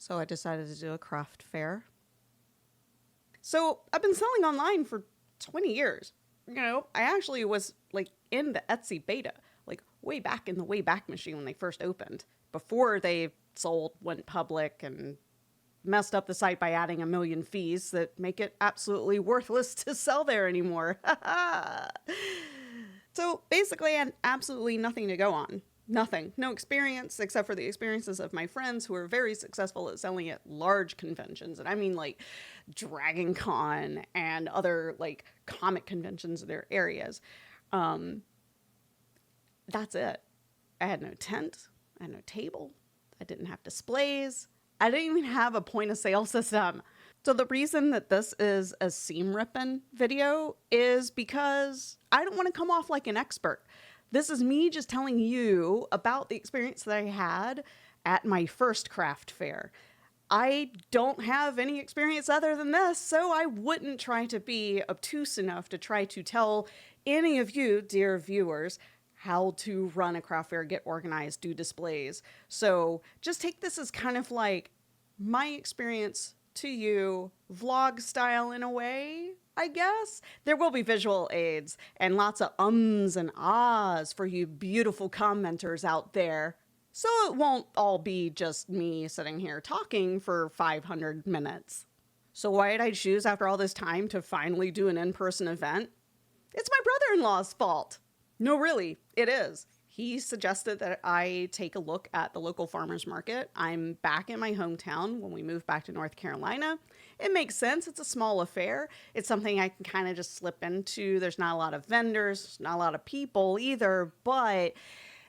So I decided to do a craft fair. So I've been selling online for 20 years. I actually was like in the Etsy beta, like way back in the Wayback Machine when they first opened, before they went public and messed up the site by adding a million fees that make it absolutely worthless to sell there anymore. So basically, I had absolutely nothing to go on. Nothing. No experience except for the experiences of my friends who are very successful at selling at large conventions. And I mean like Dragon Con and other like comic conventions in their areas. That's it. I had no tent. I had no table. I didn't have displays. I didn't even have a point of sale system. So the reason that this is a Seamrippin video is because I don't want to come off like an expert. This is me just telling you about the experience that I had at my first craft fair. I don't have any experience other than this, so I wouldn't try to be obtuse enough to try to tell any of you, dear viewers, how to run a craft fair, get organized, do displays. So just take this as kind of like my experience to you, vlog style in a way, I guess. There will be visual aids and lots of ums and ahs for you beautiful commenters out there. So it won't all be just me sitting here talking for 500 minutes. So why did I choose after all this time to finally do an in-person event? It's my brother-in-law's fault. No, really, it is. He suggested that I take a look at the local farmers market. I'm back in my hometown when we moved back to North Carolina. It makes sense. It's a small affair. It's something I can kind of just slip into. There's not a lot of vendors, not a lot of people either, but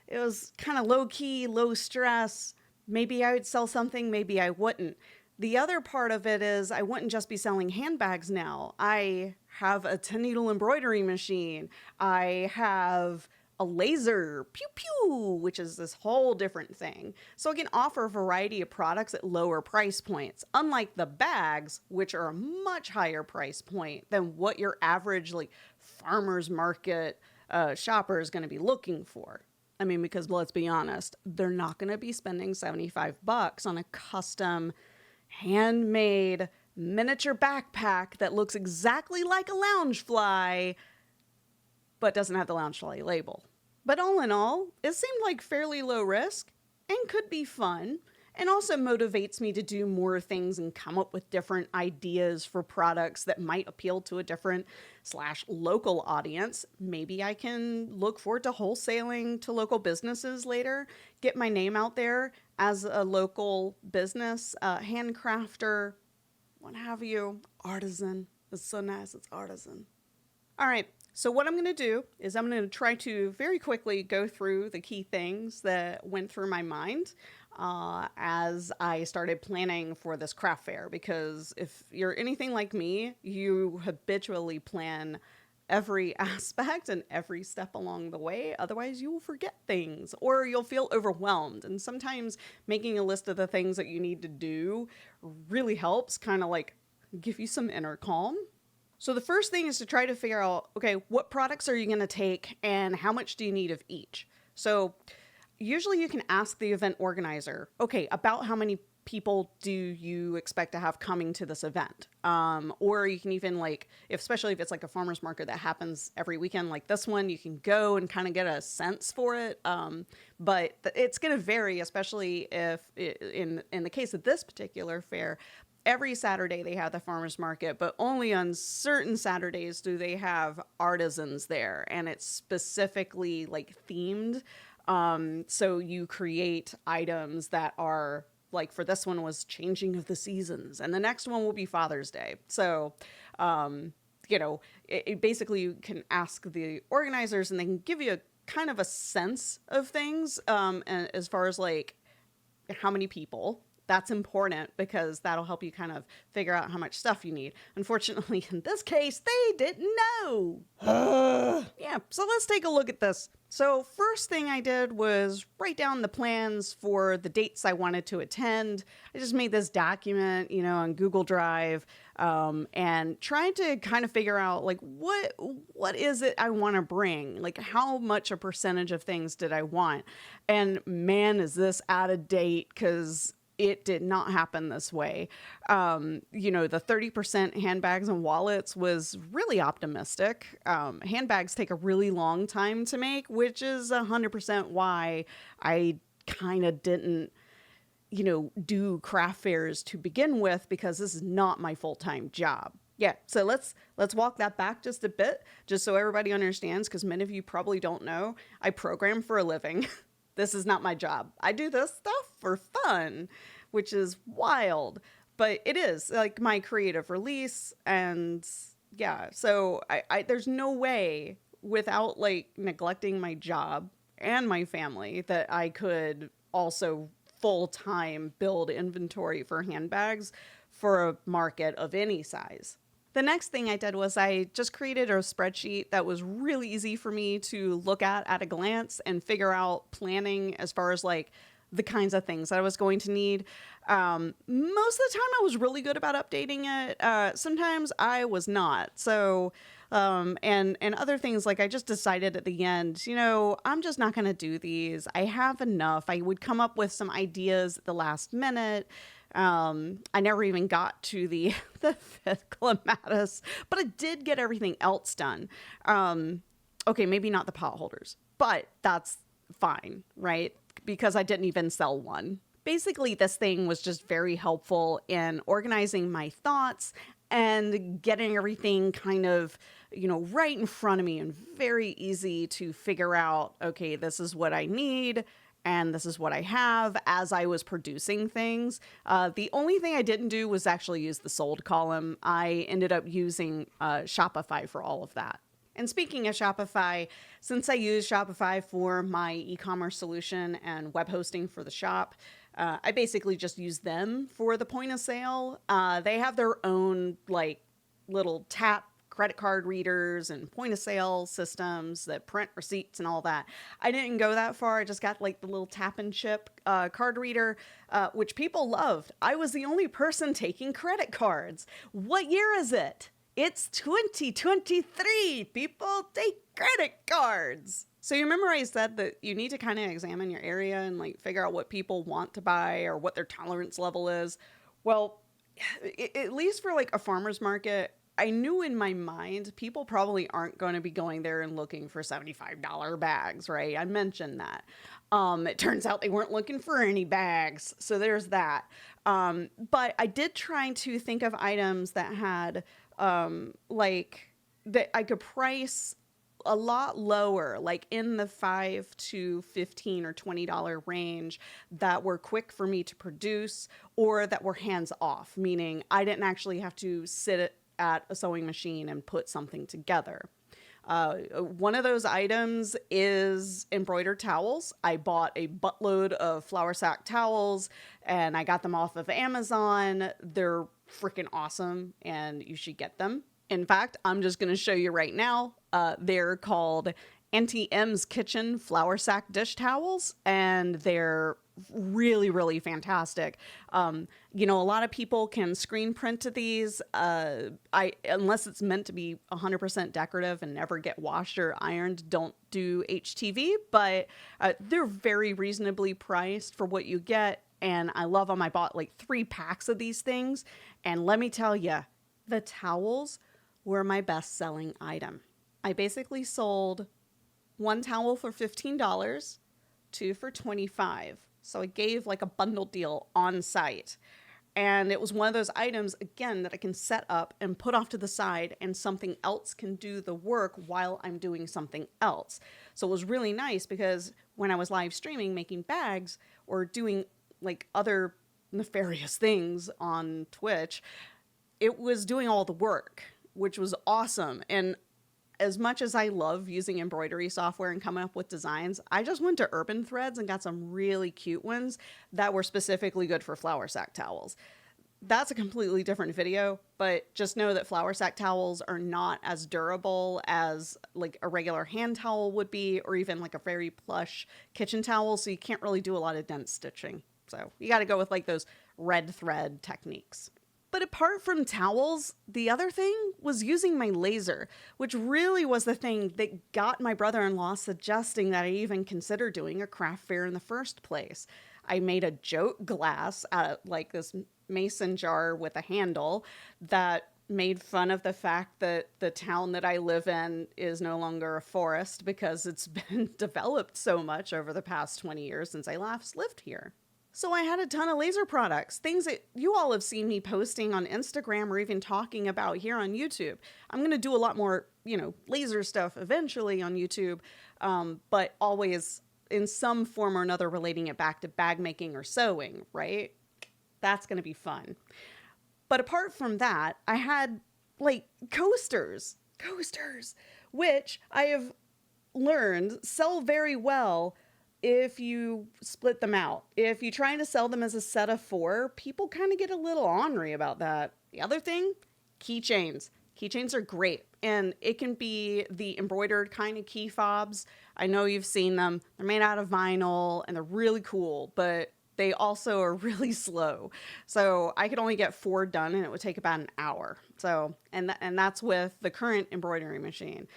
it was kind of low key, low stress. Maybe I would sell something, maybe I wouldn't. The other part of it is I wouldn't just be selling handbags now. I have a 10-needle embroidery machine. I have a laser, pew pew, which is this whole different thing. So I can offer a variety of products at lower price points, unlike the bags, which are a much higher price point than what your average like farmer's market shopper is going to be looking for. I mean, because let's be honest, they're not going to be spending $75 on a custom handmade miniature backpack that looks exactly like a Loungefly, but doesn't have the Loungefly label. But all in all, it seemed like fairly low risk and could be fun, and also motivates me to do more things and come up with different ideas for products that might appeal to a different / local audience. Maybe I can look forward to wholesaling to local businesses later, get my name out there as a local business, handcrafter, what have you, artisan. It's so nice, it's artisan. All right, so what I'm going to do is I'm going to try to very quickly go through the key things that went through my mind as I started planning for this craft fair, because if you're anything like me, you habitually plan every aspect and every step along the way. Otherwise, you will forget things or you'll feel overwhelmed. And sometimes making a list of the things that you need to do really helps kind of like give you some inner calm. So the first thing is to try to figure out, okay, what products are you going to take and how much do you need of each? So usually you can ask the event organizer, okay, about how many people do you expect to have coming to this event? Or you can even especially if it's like a farmer's market that happens every weekend like this one, you can go and kind of get a sense for it. But it's going to vary, especially if in the case of this particular fair, every Saturday they have the farmer's market, but only on certain Saturdays do they have artisans there. And it's specifically like themed. So you create items that are like, for this one was changing of the seasons, and the next one will be Father's Day. So, basically you can ask the organizers and they can give you a kind of a sense of things, as far as like how many people. That's important because that'll help you kind of figure out how much stuff you need. Unfortunately, in this case, they didn't know. Yeah, so let's take a look at this. So first thing I did was write down the plans for the dates I wanted to attend. I just made this document, on Google Drive, and tried to kind of figure out like what is it I want to bring? Like how much a percentage of things did I want? And man, is this out of date, because it did not happen this way. The 30% handbags and wallets was really optimistic. Handbags take a really long time to make, which is 100% why I kind of didn't, do craft fairs to begin with, because this is not my full-time job. Yeah, so let's walk that back just a bit, just so everybody understands, because many of you probably don't know, I program for a living. This is not my job. I do this stuff for fun, which is wild, but it is like my creative release. And yeah, so I there's no way, without like neglecting my job and my family, that I could also full-time build inventory for handbags for a market of any size. The next thing I did was I just created a spreadsheet that was really easy for me to look at a glance and figure out planning as far as like the kinds of things that I was going to need. Most of the time I was really good about updating it. Sometimes I was not. So, and other things, like I just decided at the end, I'm just not going to do these. I have enough. I would come up with some ideas at the last minute. I never even got to the fifth clematis, but I did get everything else done. Okay, maybe not the pot holders, but that's fine, right? Because I didn't even sell one. Basically, this thing was just very helpful in organizing my thoughts and getting everything kind of, right in front of me, and very easy to figure out, okay, this is what I need, and this is what I have as I was producing things. The only thing I didn't do was actually use the sold column. I ended up using Shopify for all of that. And speaking of Shopify, since I use Shopify for my e-commerce solution and web hosting for the shop, I basically just use them for the point of sale. They have their own like little tap credit card readers and point of sale systems that print receipts and all that. I didn't go that far. I just got like the little tap and chip card reader, which people loved. I was the only person taking credit cards. What year is it? It's 2023. People take credit cards. So you remember I said that you need to kind of examine your area and like figure out what people want to buy or what their tolerance level is. Well, at least for like a farmer's market, I knew in my mind people probably aren't going to be going there and looking for $75 bags, right? I mentioned that. It turns out they weren't looking for any bags, so there's that. But I did try to think of items that had like that I could price a lot lower, like in the $5 to $15 or $20 range, that were quick for me to produce or that were hands off, meaning I didn't actually have to sit at a sewing machine and put something together. One of those items is embroidered towels. I bought a buttload of flour sack towels and I got them off of Amazon. They're freaking awesome and you should get them. In fact, I'm just going to show you right now. They're called Auntie M's Kitchen flour sack dish towels, and they're really, really fantastic. A lot of people can screen print to these. Unless it's meant to be 100% decorative and never get washed or ironed, don't do HTV, but they're very reasonably priced for what you get. And I love them. I bought like 3 packs of these things. And let me tell you, the towels were my best selling item. I basically sold 1 towel for $15, 2 for $25. So I gave like a bundle deal on site. And it was one of those items, again, that I can set up and put off to the side and something else can do the work while I'm doing something else. So it was really nice because when I was live streaming, making bags or doing like other nefarious things on Twitch, it was doing all the work, which was awesome. And as much as I love using embroidery software and coming up with designs, I just went to Urban Threads and got some really cute ones that were specifically good for flour sack towels. That's a completely different video, but just know that flour sack towels are not as durable as like a regular hand towel would be, or even like a very plush kitchen towel. So you can't really do a lot of dense stitching. So you got to go with like those red thread techniques. But apart from towels, the other thing was using my laser, which really was the thing that got my brother-in-law suggesting that I even consider doing a craft fair in the first place. I made a joke glass out of like this mason jar with a handle that made fun of the fact that the town that I live in is no longer a forest because it's been developed so much over the past 20 years since I last lived here. So I had a ton of laser products, things that you all have seen me posting on Instagram or even talking about here on YouTube. I'm going to do a lot more, laser stuff eventually on YouTube, but always in some form or another relating it back to bag making or sewing, right? That's going to be fun. But apart from that, I had like coasters, which I have learned sell very well if you split them out. If you're trying to sell them as a set of 4, people kind of get a little ornery about that. The other thing, keychains. Keychains are great, and it can be the embroidered kind of key fobs. I know you've seen them. They're made out of vinyl, and they're really cool, but they also are really slow. So I could only get 4 done, and it would take about an hour. So, and that's with the current embroidery machine.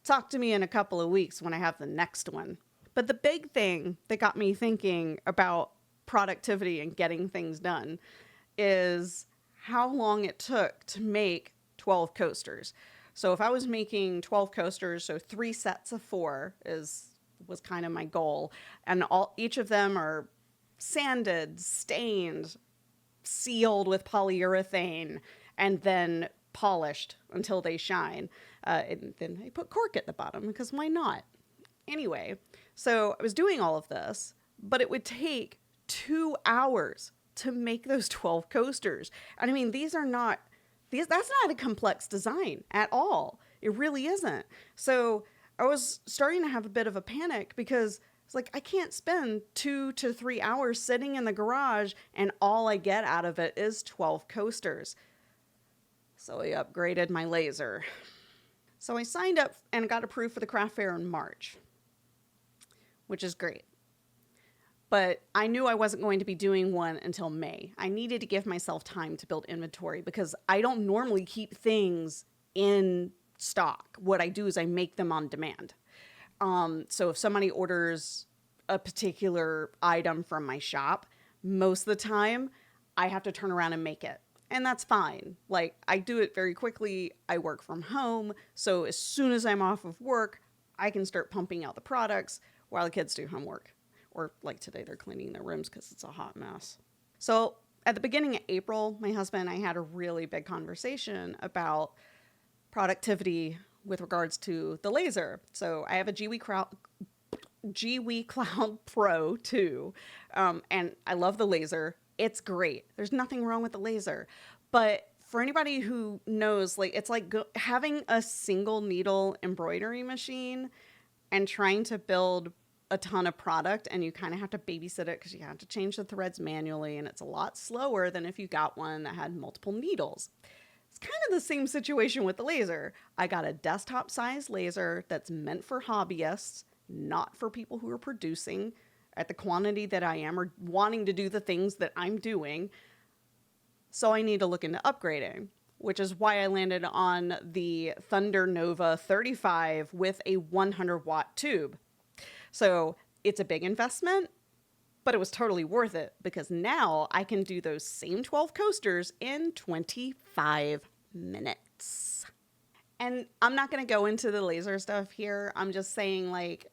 Talk to me in a couple of weeks when I have the next one. But the big thing that got me thinking about productivity and getting things done is how long it took to make 12 coasters. So if I was making 12 coasters, so 3 sets of 4 was kind of my goal. And each of them are sanded, stained, sealed with polyurethane, and then polished until they shine. And then I put cork at the bottom because why not? Anyway, so I was doing all of this, but it would take 2 hours to make those 12 coasters. And I mean, that's not a complex design at all. It really isn't. So I was starting to have a bit of a panic because it's like, I can't spend 2 to 3 hours sitting in the garage and all I get out of it is 12 coasters. So I upgraded my laser. So I signed up and got approved for the craft fair in March, which is great. But I knew I wasn't going to be doing one until May. I needed to give myself time to build inventory because I don't normally keep things in stock. What I do is I make them on demand. So if somebody orders a particular item from my shop, most of the time I have to turn around and make it. And that's fine. Like, I do it very quickly. I work from home. So as soon as I'm off of work, I can start pumping out the products while the kids do homework. Or like today, they're cleaning their rooms because it's a hot mess. So at the beginning of April, my husband and I had a really big conversation about productivity with regards to the laser. So I have a GW Cloud Pro 2, and I love the laser. It's great. There's nothing wrong with the laser. But for anybody who knows, like, it's like having a single needle embroidery machine and trying to build a ton of product, and you kind of have to babysit it because you have to change the threads manually, and it's a lot slower than if you got one that had multiple needles. It's kind of the same situation with the laser. I got a desktop size laser that's meant for hobbyists, not for people who are producing at the quantity that I am or wanting to do the things that I'm doing. So I need to look into upgrading, which is why I landed on the Thunder Nova 35 with a 100 watt tube. So it's a big investment, but it was totally worth it because now I can do those same 12 coasters in 25 minutes. And I'm not going to go into the laser stuff here. I'm just saying, like,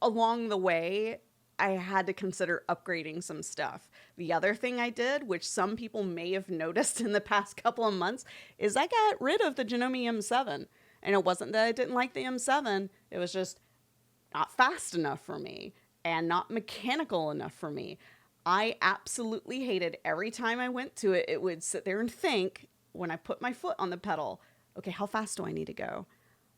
along the way, I had to consider upgrading some stuff. The other thing I did, which some people may have noticed in the past couple of months, is I got rid of the Janome M7. And it wasn't that I didn't like the M7. It was just not fast enough for me and not mechanical enough for me. I absolutely hated every time I went to it. It would sit there and think when I put my foot on the pedal, okay, how fast do I need to go?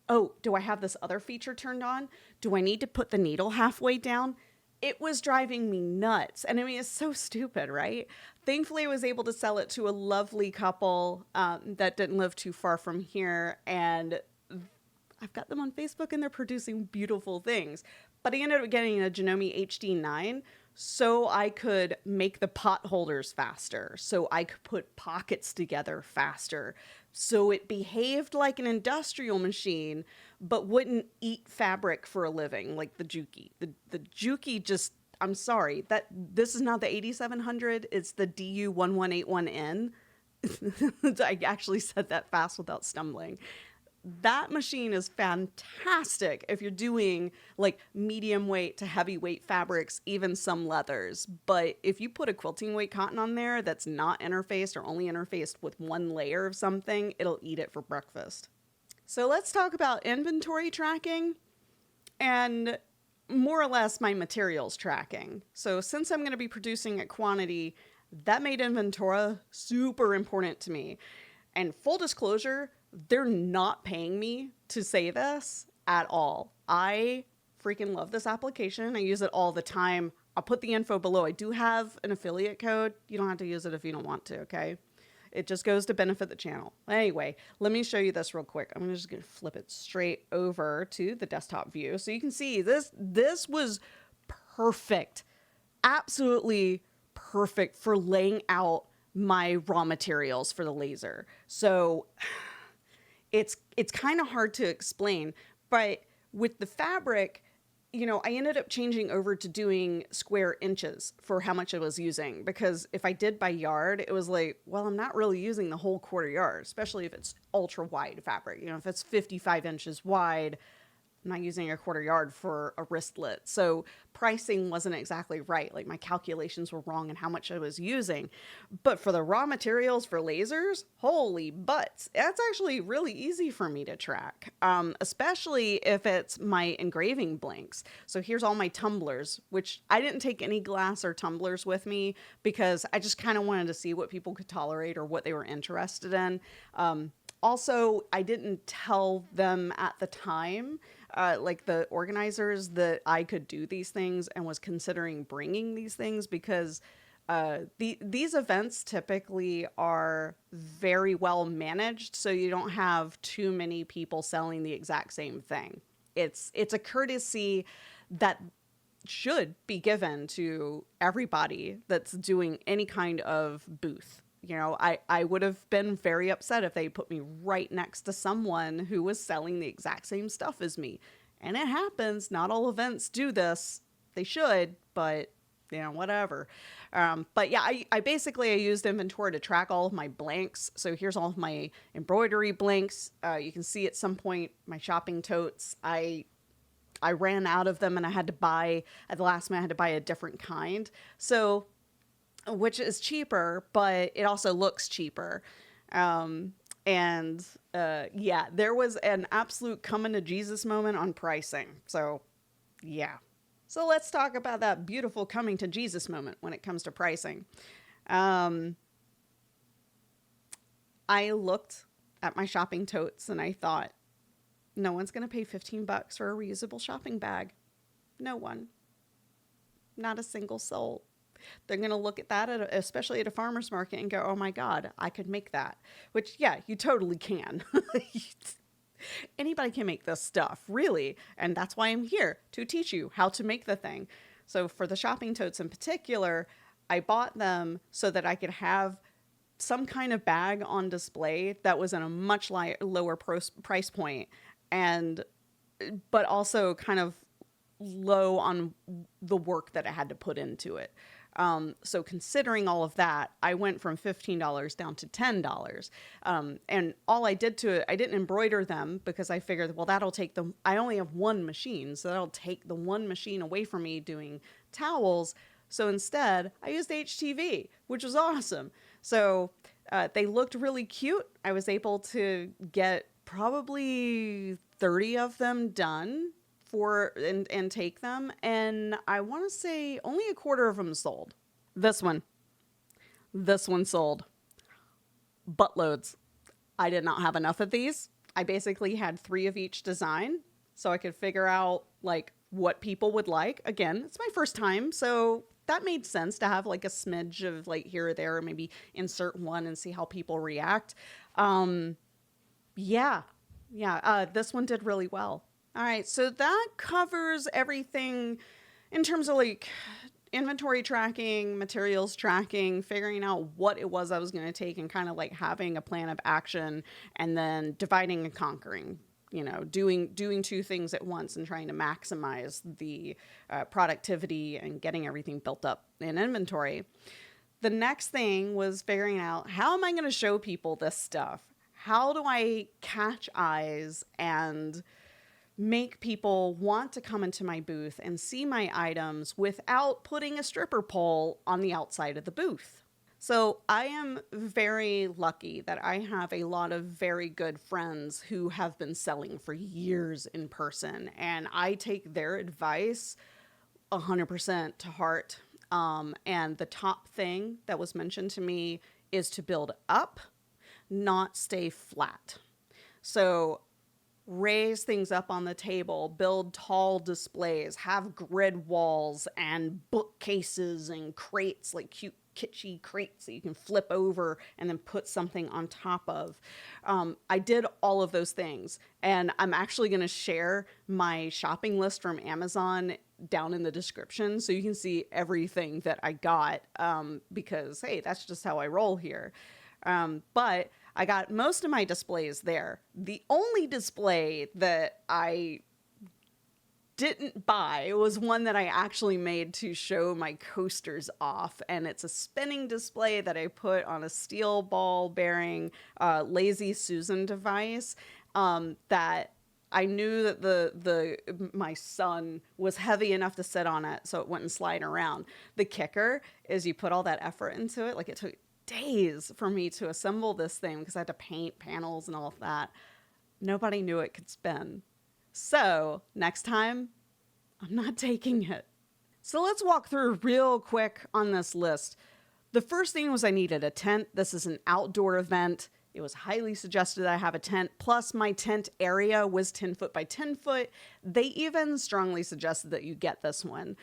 Oh, do I have this other feature turned on? Do I need to put the needle halfway down? It was driving me nuts. And I mean, it's so stupid, right? Thankfully, I was able to sell it to a lovely couple that didn't live too far from here. And I've got them on Facebook and they're producing beautiful things. But I ended up getting a Janome HD9 so I could make the pot holders faster, so I could put pockets together faster, so it behaved like an industrial machine, but wouldn't eat fabric for a living like the Juki. The Juki just, I'm sorry, that this is not the 8700, it's the DU1181N. I actually said that fast without stumbling. That machine is fantastic if you're doing like medium weight to heavy weight fabrics, even some leathers. But if you put a quilting weight cotton on there that's not interfaced or only interfaced with one layer of something, it'll eat it for breakfast. So let's talk about inventory tracking and more or less my materials tracking. So since I'm going to be producing at quantity, that made inventory super important to me. And full disclosure, they're not paying me to say this at all. I freaking love this application. I use it all the time. I'll put the info below. I do have an affiliate code. You don't have to use it if you don't want to, okay? It just goes to benefit the channel. Anyway, let me show you this real quick. I'm just going to flip it straight over to the desktop view. So you can see this was perfect. Absolutely perfect for laying out my raw materials for the laser. So it's kind of hard to explain, but with the fabric, you know, I ended up changing over to doing square inches for how much I was using, because if I did by yard, it was like, well, I'm not really using the whole quarter yard, especially if it's ultra wide fabric. You know, if it's 55 inches wide, I'm not using a quarter yard for a wristlet. So pricing wasn't exactly right. Like my calculations were wrong in how much I was using. But for the raw materials for lasers, holy butts, that's actually really easy for me to track, especially if it's my engraving blanks. So here's all my tumblers, which I didn't take any glass or tumblers with me because I just kind of wanted to see what people could tolerate or what they were interested in. Also, I didn't tell them at the time, like the organizers, that I could do these things and was considering bringing these things, because these events typically are very well managed, so you don't have too many people selling the exact same thing. It's a courtesy that should be given to everybody that's doing any kind of booth. You know, I would have been very upset if they put me right next to someone who was selling the exact same stuff as me. And it happens. Not all events do this. They should, but, you know, whatever. But yeah, I basically used inventory to track all of my blanks. So here's all of my embroidery blanks. You can see at some point my shopping totes, I ran out of them and I had to buy, at the last minute, I had to buy a different kind. So, which is cheaper, but it also looks cheaper. Yeah, there was an absolute coming to Jesus moment on pricing. So yeah. So let's talk about that beautiful coming to Jesus moment when it comes to pricing. I looked at my shopping totes and I thought, no one's going to pay $15 for a reusable shopping bag. No one. Not a single soul. They're going to look at that, especially at a farmer's market, and go, oh my God, I could make that. Which, yeah, you totally can. Anybody can make this stuff, really. And that's why I'm here, to teach you how to make the thing. So for the shopping totes in particular, I bought them so that I could have some kind of bag on display that was in a much lower price point, but also kind of low on the work that I had to put into it. So considering all of that, I went from $15 down to $10. And all I did to it, I didn't embroider them because I figured, well, that'll take I only have one machine, so that'll take the one machine away from me doing towels. So instead, I used HTV, which was awesome. So they looked really cute. I was able to get probably 30 of them done and take them, and I want to say only a quarter of them sold. This one sold buttloads. I did not have enough of these. I basically had 3 of each design so I could figure out like what people would like. Again, it's my first time, so that made sense to have like a smidge of like here or there, or maybe insert one and see how people react. Yeah, this one did really well. All right, so that covers everything in terms of like inventory tracking, materials tracking, figuring out what it was I was going to take, and kind of like having a plan of action, and then dividing and conquering. doing two things at once and trying to maximize the productivity and getting everything built up in inventory. The next thing was figuring out, how am I going to show people this stuff? How do I catch eyes and make people want to come into my booth and see my items without putting a stripper pole on the outside of the booth? So I am very lucky that I have a lot of very good friends who have been selling for years in person, and I take their advice 100% to heart. And the top thing that was mentioned to me is to build up, not stay flat. So raise things up on the table, build tall displays, have grid walls and bookcases and crates, like cute kitschy crates that you can flip over and then put something on top of. I did all of those things, and I'm actually going to share my shopping list from Amazon down in the description so you can see everything that I got, because, hey, that's just how I roll here. But I got most of my displays there. The only display that I didn't buy was one that I actually made to show my coasters off, and it's a spinning display that I put on a steel ball bearing Lazy Susan device that I knew that my son was heavy enough to sit on it, so it wouldn't slide around. The kicker is you put all that effort into it. Like, it took days for me to assemble this thing because I had to paint panels and all of that. Nobody knew it could spin. So next time, I'm not taking it. So let's walk through real quick on this list. The first thing was I needed a tent. This is an outdoor event. It was highly suggested that I have a tent. Plus, my tent area was 10 foot by 10 foot. They even strongly suggested that you get this one.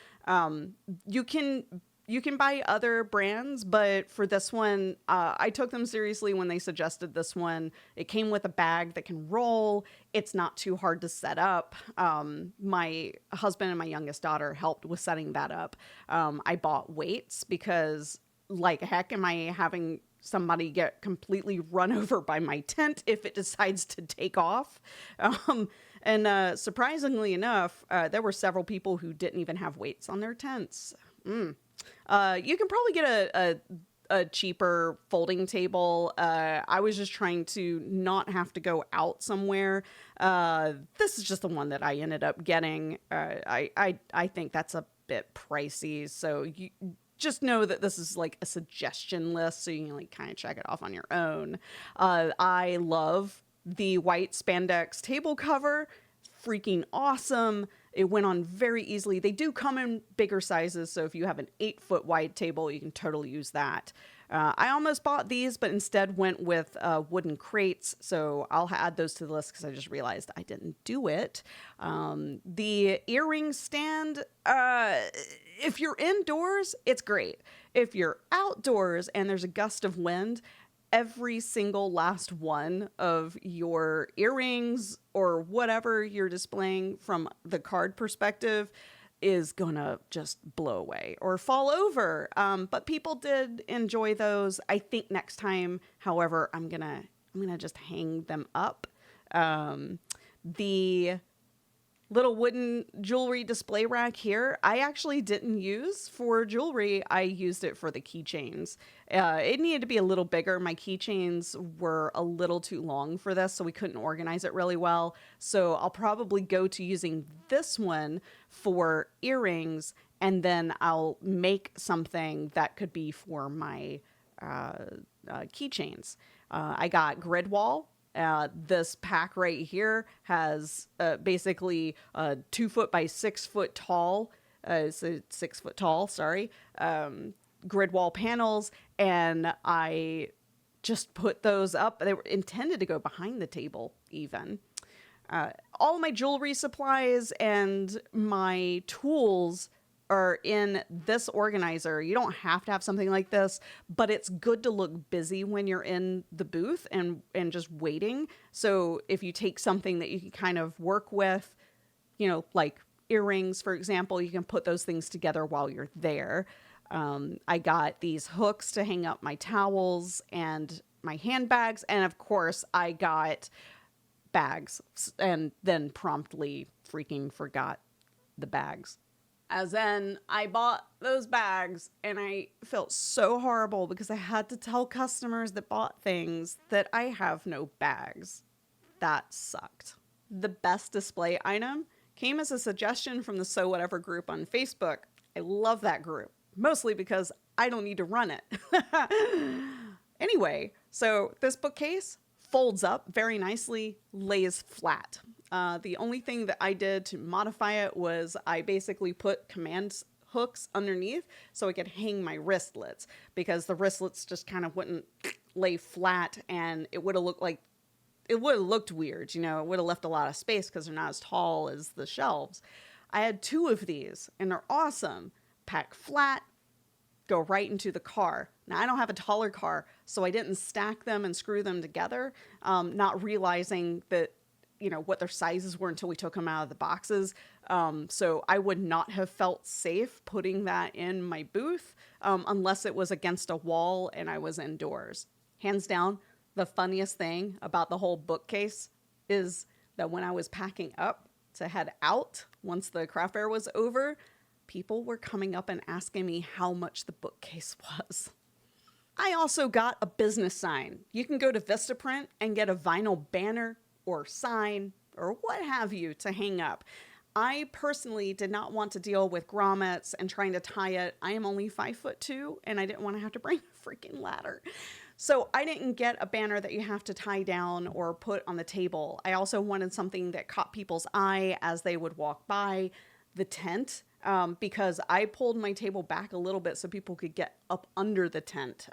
You can buy other brands, but for this one, I took them seriously when they suggested this one. It came with a bag that can roll. It's not too hard to set up. My husband and my youngest daughter helped with setting that up. I bought weights because, like heck, am I having somebody get completely run over by my tent if it decides to take off? And surprisingly enough, there were several people who didn't even have weights on their tents. You can probably get a cheaper folding table. I was just trying to not have to go out somewhere. This is just the one that I ended up getting. I think that's a bit pricey, so you just know that this is like a suggestion list, so you can like kind of check it off on your own. I love the white spandex table cover. Freaking awesome. It went on very easily. They do come in bigger sizes, so if you have an 8-foot wide table, you can totally use that. I almost bought these, but instead went with wooden crates, so I'll add those to the list because I just realized I didn't do it. The earring stand, if you're indoors, it's great. If you're outdoors and there's a gust of wind, every single last one of your earrings or whatever you're displaying from the card perspective is gonna just blow away or fall over. But people did enjoy those. I think next time, however, I'm gonna just hang them up. The little wooden jewelry display rack here, I actually didn't use for jewelry. I used it for the keychains. It needed to be a little bigger. My keychains were a little too long for this, so we couldn't organize it really well. So I'll probably go to using this one for earrings, and then I'll make something that could be for my keychains. I got grid wall. This pack right here has basically 2 foot by 6 foot tall, so 6 foot tall, sorry, grid wall panels, and I just put those up. They were intended to go behind the table even. All my jewelry supplies and my tools are in this organizer. You don't have to have something like this, but it's good to look busy when you're in the booth and just waiting. So if you take something that you can kind of work with, like earrings, for example, you can put those things together while you're there. I got these hooks to hang up my towels and my handbags. And of course I got bags, and then promptly freaking forgot the bags. As in, I bought those bags and I felt so horrible because I had to tell customers that bought things that I have no bags. That sucked. The best display item came as a suggestion from the So Whatever group on Facebook. I love that group, mostly because I don't need to run it. Anyway, so this bookcase folds up very nicely, lays flat. The only thing that I did to modify it was I basically put command hooks underneath so I could hang my wristlets, because the wristlets just kind of wouldn't lay flat, and it would have looked weird. You know, it would have left a lot of space because they're not as tall as the shelves. I had 2 of these and they're awesome. Pack flat, go right into the car. Now, I don't have a taller car, so I didn't stack them and screw them together, not realizing that, you know, what their sizes were until we took them out of the boxes. So I would not have felt safe putting that in my booth unless it was against a wall and I was indoors. Hands down, the funniest thing about the whole bookcase is that when I was packing up to head out, once the craft fair was over, people were coming up and asking me how much the bookcase was. I also got a business sign. You can go to Vistaprint and get a vinyl banner or sign or what have you to hang up. I personally did not want to deal with grommets and trying to tie it. I am only 5'2" and I didn't want to have to bring a freaking ladder. So I didn't get a banner that you have to tie down or put on the table. I also wanted something that caught people's eye as they would walk by the tent, because I pulled my table back a little bit so people could get up under the tent.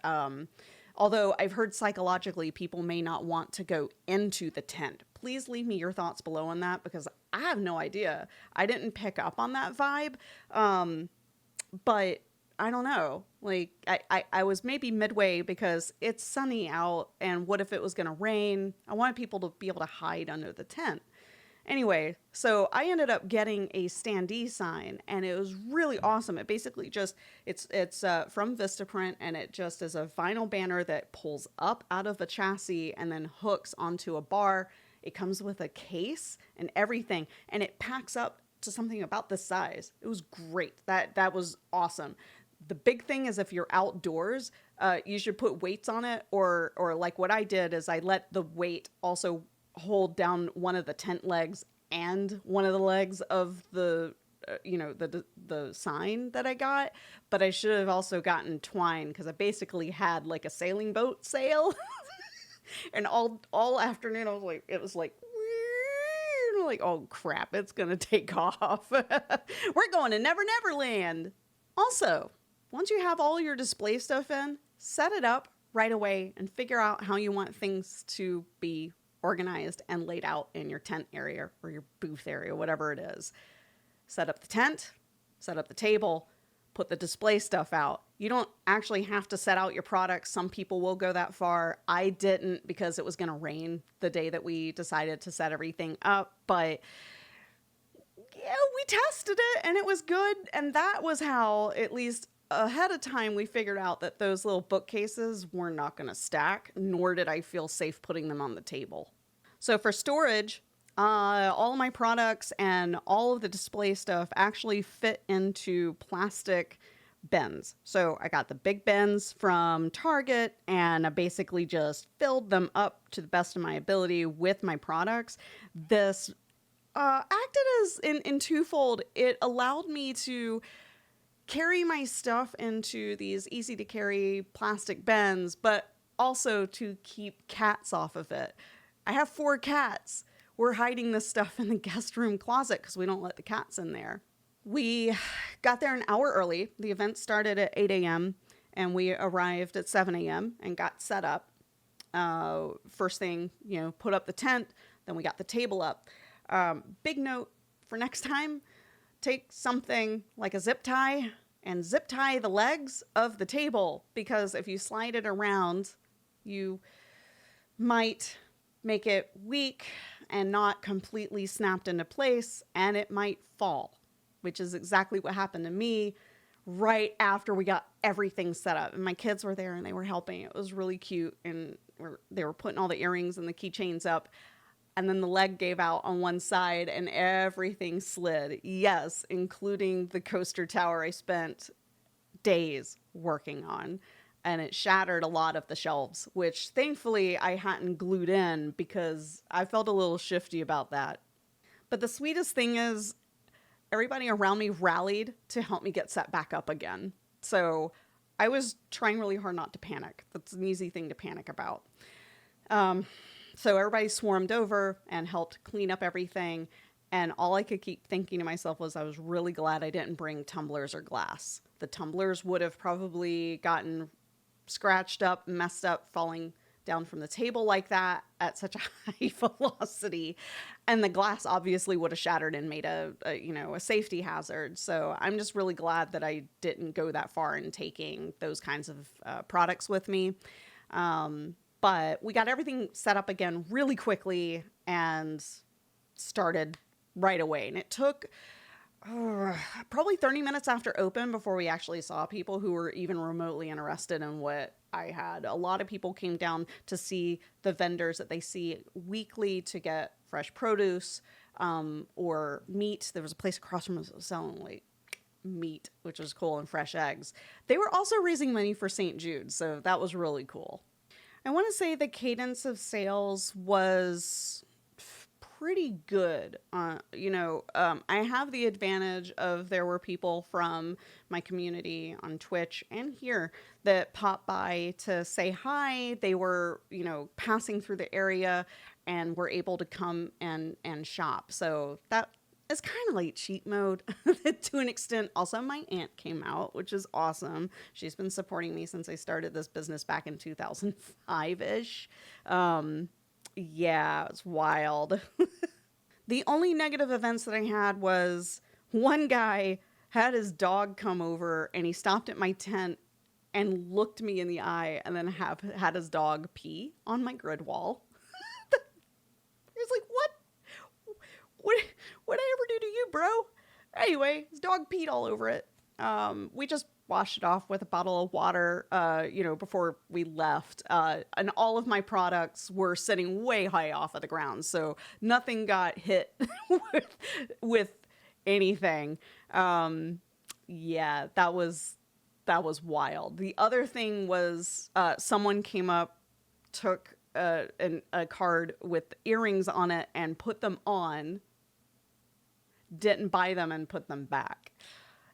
Although I've heard psychologically people may not want to go into the tent. Please leave me your thoughts below on that, because I have no idea. I didn't pick up on that vibe. But I don't know. Like, I was maybe midway because it's sunny out, and what if it was going to rain? I wanted people to be able to hide under the tent. Anyway, so I ended up getting a standee sign, and it was really awesome. It basically just, it's from Vistaprint, and it just is a vinyl banner that pulls up out of a chassis and then hooks onto a bar. It comes with a case and everything, and it packs up to something about this size. It was great. That was awesome. The big thing is if you're outdoors, you should put weights on it, or like what I did is I let the weight also hold down one of the tent legs and one of the legs of the the sign that I got. But I should have also gotten twine, because I basically had like a sailing boat sail. And all afternoon it was like oh crap, it's gonna take off. We're going to Never Never Land. Also, once you have all your display stuff in, set it up right away and figure out how you want things to be organized and laid out in your tent area or your booth area, whatever it is. Set up the tent, set up the table, put the display stuff out. You don't actually have to set out your products. Some people will go that far. I didn't, because it was going to rain the day that we decided to set everything up. But yeah, we tested it and it was good. And that was how, at least ahead of time, we figured out that those little bookcases were not going to stack, nor did I feel safe putting them on the table. So for storage, all of my products and all of the display stuff actually fit into plastic bins. So I got the big bins from Target, and I basically just filled them up to the best of my ability with my products. This acted as in twofold. It allowed me to carry my stuff into these easy to carry plastic bins, but also to keep cats off of it. I have 4 cats. We're hiding this stuff in the guest room closet because we don't let the cats in there. We got there an hour early. The event started at 8 a.m. and we arrived at 7 a.m. and got set up. First thing, put up the tent. Then we got the table up. Big note for next time, take something like a zip tie and zip tie the legs of the table, because if you slide it around, you might make it weak and not completely snapped into place, and it might fall, which is exactly what happened to me right after we got everything set up. And my kids were there and they were helping. It was really cute, and they were putting all the earrings and the keychains up. and then the leg gave out on one side and everything slid. Yes, including the coaster tower I spent days working on. And it shattered a lot of the shelves, which thankfully I hadn't glued in because I felt a little shifty about that. But the sweetest thing is, everybody around me rallied to help me get set back up again. So I was trying really hard not to panic. That's an easy thing to panic about. So everybody swarmed over and helped clean up everything. And all I could keep thinking to myself was I was really glad I didn't bring tumblers or glass. The tumblers would have probably gotten scratched up, messed up, falling down from the table like that at such a high velocity. And the glass obviously would have shattered and made a safety hazard. So I'm just really glad that I didn't go that far in taking those kinds of products with me. But we got everything set up again really quickly and started right away. And it took probably 30 minutes after open before we actually saw people who were even remotely interested in what I had. A lot of people came down to see the vendors that they see weekly to get fresh produce or meat. There was a place across from us selling like meat, which was cool, and fresh eggs. They were also raising money for St. Jude, so that was really cool. I want to say the cadence of sales was pretty good. I have the advantage of there were people from my community on Twitch and here that popped by to say hi. They were, passing through the area and were able to come and shop. So that is kind of like cheat mode to an extent. Also, my aunt came out, which is awesome. She's been supporting me since I started this business back in 2005-ish. Yeah, it's wild. The only negative events that I had was one guy had his dog come over and he stopped at my tent and looked me in the eye and then had his dog pee on my grid wall. He's like, what I ever do to you, bro? Anyway, his dog peed all over it. We just washed it off with a bottle of water, before we left. And all of my products were sitting way high off of the ground, so nothing got hit with anything. Yeah, that was wild. The other thing was someone came up, took a card with earrings on it and put them on, didn't buy them and put them back.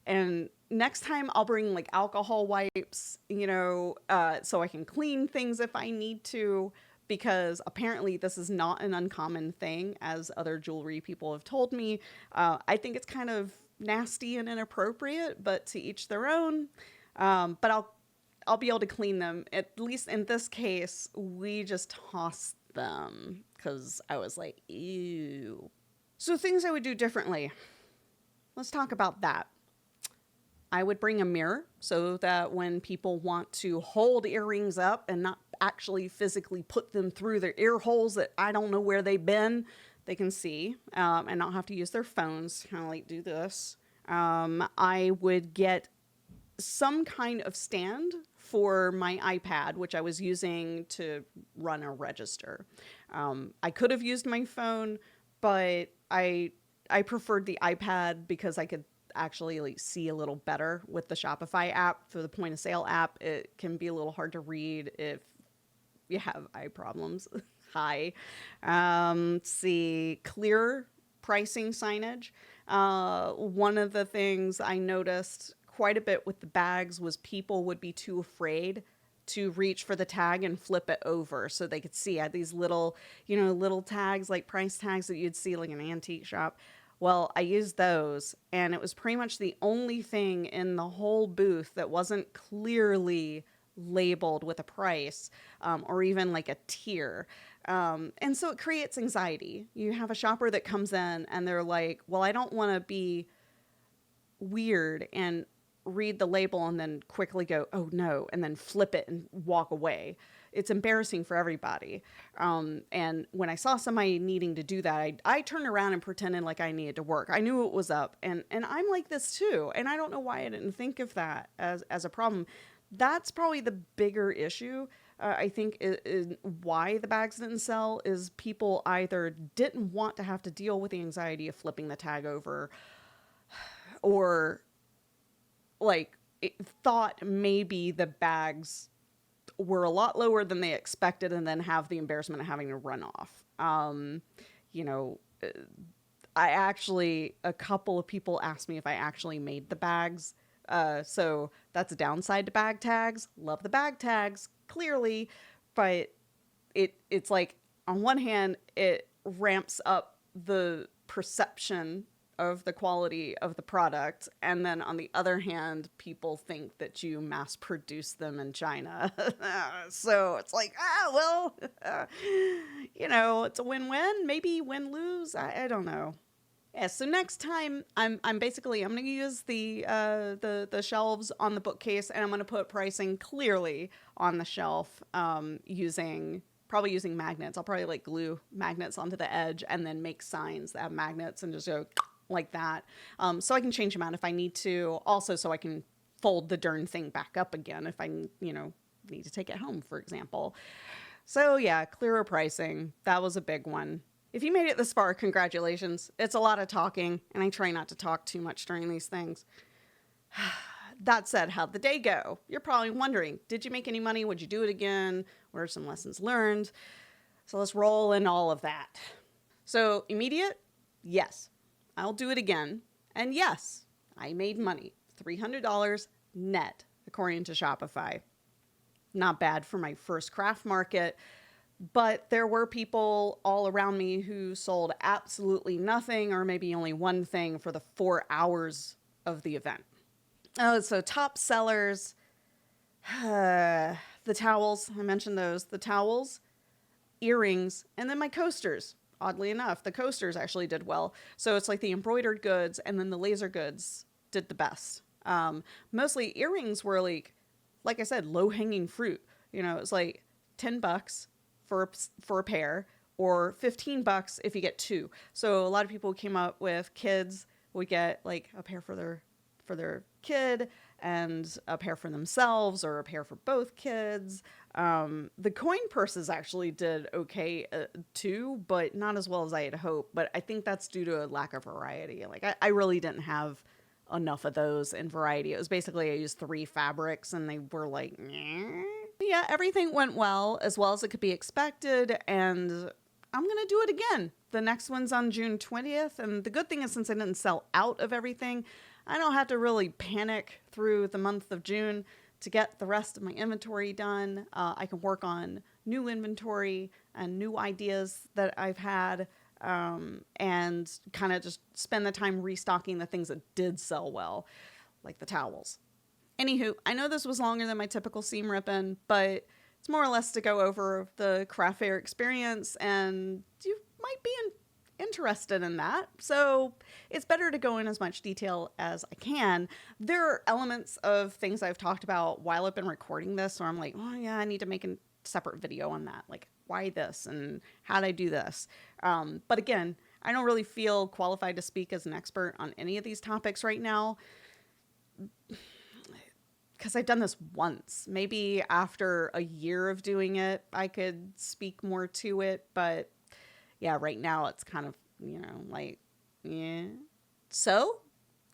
And next time I'll bring like alcohol wipes, so I can clean things if I need to, because apparently this is not an uncommon thing, as other jewelry people have told me. I think it's kind of nasty and inappropriate, but to each their own. But I'll be able to clean them. At least in this case, we just tossed them because I was like, ew. So things I would do differently. Let's talk about that. I would bring a mirror so that when people want to hold earrings up and not actually physically put them through their ear holes that I don't know where they've been, they can see and not have to use their phones to kind of like do this. I would get some kind of stand for my iPad, which I was using to run a register. I could have used my phone, but I preferred the iPad because I could actually like see a little better with the Shopify app. For the point of sale app, it can be a little hard to read if you have eye problems. Hi. Let's see, clear pricing signage. One of the things I noticed quite a bit with the bags was people would be too afraid to reach for the tag and flip it over so they could see. I had these little tags, like price tags that you'd see like in an antique shop. Well, I used those, and it was pretty much the only thing in the whole booth that wasn't clearly labeled with a price or even like a tier. And so it creates anxiety. You have a shopper that comes in and they're like, well, I don't want to be weird and read the label and then quickly go, oh no, and then flip it and walk away. It's embarrassing for everybody. And when I saw somebody needing to do that, I turned around and pretended like I needed to work. I knew it was up, and I'm like this too. And I don't know why I didn't think of that as a problem. That's probably the bigger issue I think why the bags didn't sell is people either didn't want to have to deal with the anxiety of flipping the tag over, or like thought maybe the bags were a lot lower than they expected and then have the embarrassment of having to run off. You know, a couple of people asked me if I actually made the bags. So that's a downside to bag tags. Love the bag tags, clearly, but it's like, on one hand, it ramps up the perception of the quality of the product, and then on the other hand, people think that you mass produce them in China. So it's like, you know, it's a win-win, maybe win-lose. I don't know. Yeah, so next time I'm going to use the shelves on the bookcase, and I'm going to put pricing clearly on the shelf, probably using magnets. I'll probably like glue magnets onto the edge and then make signs that have magnets and just go like that. So I can change them out if I need to. Also, so I can fold the darn thing back up again if I, you know, need to take it home, for example. So yeah, clearer pricing. That was a big one. If you made it this far, congratulations. It's a lot of talking, and I try not to talk too much during these things. That said, how'd the day go? You're probably wondering, did you make any money? Would you do it again? What are some lessons learned? So let's roll in all of that. So immediate? Yes, I'll do it again. And yes, I made money. $300 net, according to Shopify. Not bad for my first craft market. But there were people all around me who sold absolutely nothing, or maybe only one thing for the 4 hours of the event. Oh, so top sellers, the towels, I mentioned those, the towels, earrings, and then my coasters. Oddly enough, the coasters actually did well. So it's like the embroidered goods and then the laser goods did the best. Mostly earrings were like I said, low-hanging fruit. You know, it's like $10 for a pair, or $15 if you get two. So a lot of people came up with kids would get like a pair for their kid and a pair for themselves, or a pair for both kids. The coin purses actually did okay too, but not as well as I had hoped. But I think that's due to a lack of variety. Like I really didn't have enough of those in variety. It was basically I used 3 fabrics and they were like, nyeh. Yeah, everything went well as it could be expected, and I'm going to do it again. The next one's on June 20th, and the good thing is, since I didn't sell out of everything, I don't have to really panic through the month of June to get the rest of my inventory done. I can work on new inventory and new ideas that I've had, and kind of just spend the time restocking the things that did sell well, like the towels. Anywho, I know this was longer than my typical Seamrippin, but it's more or less to go over the craft fair experience, and you might be interested in that. So it's better to go in as much detail as I can. There are elements of things I've talked about while I've been recording this, where I'm like, oh yeah, I need to make a separate video on that. Like, why this and how did I do this? But again, I don't really feel qualified to speak as an expert on any of these topics right now, because I've done this once. Maybe after a year of doing it, I could speak more to it. But yeah, right now it's kind of, you know, like, yeah. So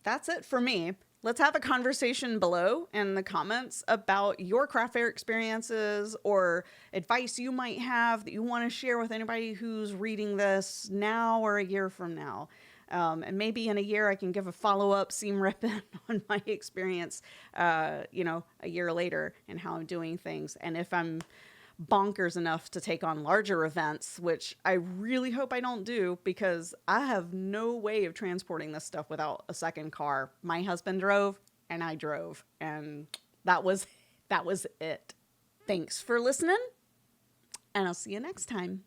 that's it for me. Let's have a conversation below in the comments about your craft fair experiences or advice you might have that you want to share with anybody who's reading this now or a year from now. And maybe in a year I can give a follow-up Seamrippin on my experience, you know, a year later and how I'm doing things. And if I'm bonkers enough to take on larger events, which I really hope I don't do, because I have no way of transporting this stuff without a second car. My husband drove and I drove, and that was it. Thanks for listening, and I'll see you next time.